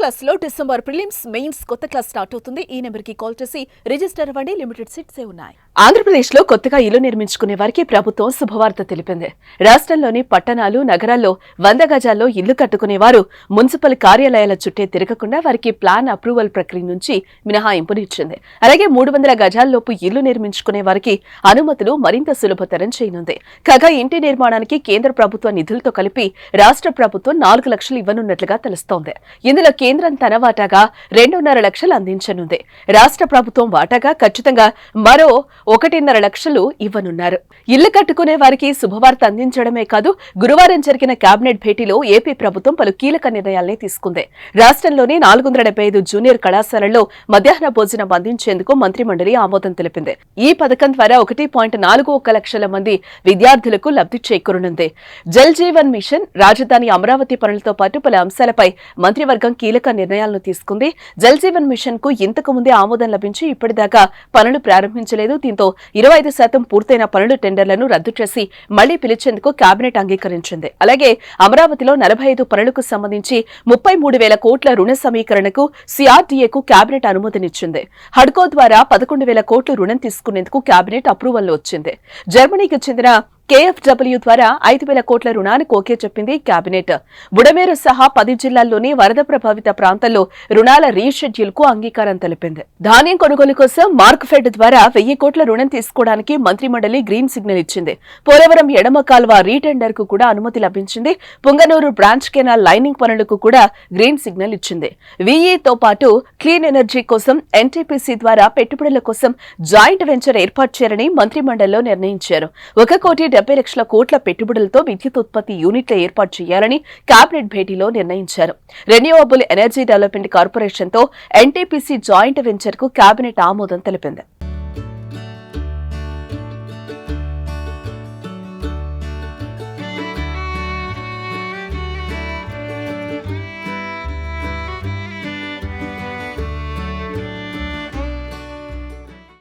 Class లో December prelims mains కొత్త class start అవుతుంది. ఈ నెంబర్ కి కాల్ చేసి రిజిస్టర్ అవ్వండి. లిమిటెడ్ సీట్సే ఉన్నాయి. ఆంధ్రప్రదేశ్ లో కొత్తగా ఇల్లు నిర్మించుకునే వారికి ప్రభుత్వం శుభవార్త తెలిపింది. రాష్ట్రంలోని పట్టణాలు, నగరాల్లో 100 గజాల్లో ఇల్లు కట్టుకునేవారు మున్సిపల్ కార్యాలయాల చుట్టే తిరగకుండా వారికి ప్లాన్ అప్రూవల్ ప్రక్రియ నుంచి మినహాయింపునిచ్చింది. అలాగే 300 గజాల్లోపు ఇల్లు నిర్మించుకునే వారికి అనుమతులు మరింత సులభతరం చేయనుంది. కాగా ఇంటి నిర్మాణానికి కేంద్ర ప్రభుత్వ నిధులతో కలిపి రాష్ట్ర ప్రభుత్వం 4 లక్షలు ఇవ్వనున్నట్లుగా తెలుస్తోంది. ఇందులో కేంద్రం తన వాటాగా 2.5 లక్షలు అందించనుంది. రాష్ట్ర ప్రభుత్వం వాటాగా ఖచ్చితంగా మరో 1.5 లక్షలు ఇవ్వనున్నారు. ఇల్లు కట్టుకునే వారికి శుభవార్త అందించడమే కాదు, గురువారం జరిగిన కేబినెట్ భేటీలో ఏపీ ప్రభుత్వం పలు కీలక నిర్ణయాల్ని తీసుకుంది. రాష్ట్రంలోని 475 జూనియర్ కళాశాలల్లో మధ్యాహ్న భోజనం అందించేందుకు మంత్రిమండలి ఆమోదం తెలిపింది. ఈ పథకం ద్వారా 1.41 లక్షల మంది విద్యార్థులకు లబ్ధి చేకూరనుంది. జల్ జీవన్ మిషన్, రాజధాని అమరావతి పనులతో పాటు పలు అంశాలపై మంత్రివర్గం కీలక నిర్ణయాలను తీసుకుంది. జల్ జీవన్ మిషన్ కు ఇంతకు ముందే ఆమోదం లభించి ఇప్పటిదాకా పనులు ప్రారంభించలేదు. దీంతో 25% పూర్తయిన పనుల టెండర్లను రద్దు చేసి మళ్లీ పిలిచేందుకు కేబినెట్ అంగీకరించింది. అలాగే అమరావతిలో 45 పనులకు సంబంధించి 33,000 కోట్ల రుణ సమీకరణకు సిఆర్డీఏకు కేబినెట్ అనుమతినిచ్చింది. హడ్కో ద్వారా 11,000 కోట్లు రుణం తీసుకునేందుకు కేబినెట్ అప్రూవల్ వచ్చింది. జర్మనీకి చెందిన KfW ద్వారా 5,000 కోట్ల రుణానికి ఓకే చెప్పింది కేబినెట్. బుడమేరు సహా 10 జిల్లాల్లోని వరద ప్రభావిత ప్రాంతాల్లో రుణాల రీషెడ్యూల్ కు అంగీకారం తెలిపింది. ధాన్యం కొనుగోలు కోసం మార్క్ఫెడ్ ద్వారా 1000 కోట్ల రుణం తీసుకోవడానికి మంత్రిమండలి గ్రీన్ సిగ్నల్ ఇచ్చింది. పోలవరం ఎడమ కాల్వ రీటెండర్ కు కూడా అనుమతి లభించింది. పుంగనూరు బ్రాంచ్ కెనాల్ లైనింగ్ పనులకు కూడా గ్రీన్ సిగ్నల్ ఇచ్చింది. వీఈతో పాటు క్లీన్ ఎనర్జీ కోసం ఎన్టీపీసీ ద్వారా పెట్టుబడుల కోసం జాయింట్ వెంచర్ ఏర్పాటు చేయాలని మంత్రిమండలిలో నిర్ణయించారు. 1,70,00,000 కోట్ల పెట్టుబడులతో విద్యుత్ ఉత్పత్తి యూనిట్ల ఏర్పాటు చేయాలని కేబినెట్ భేటీలో నిర్ణయించారు. రెన్యూవబుల్ ఎనర్జీ డెవలప్మెంట్ కార్పొరేషన్ తో ఎన్టీపీసీ జాయింట్ వెంచర్ కు కేబినెట్ ఆమోదం తెలిపింది.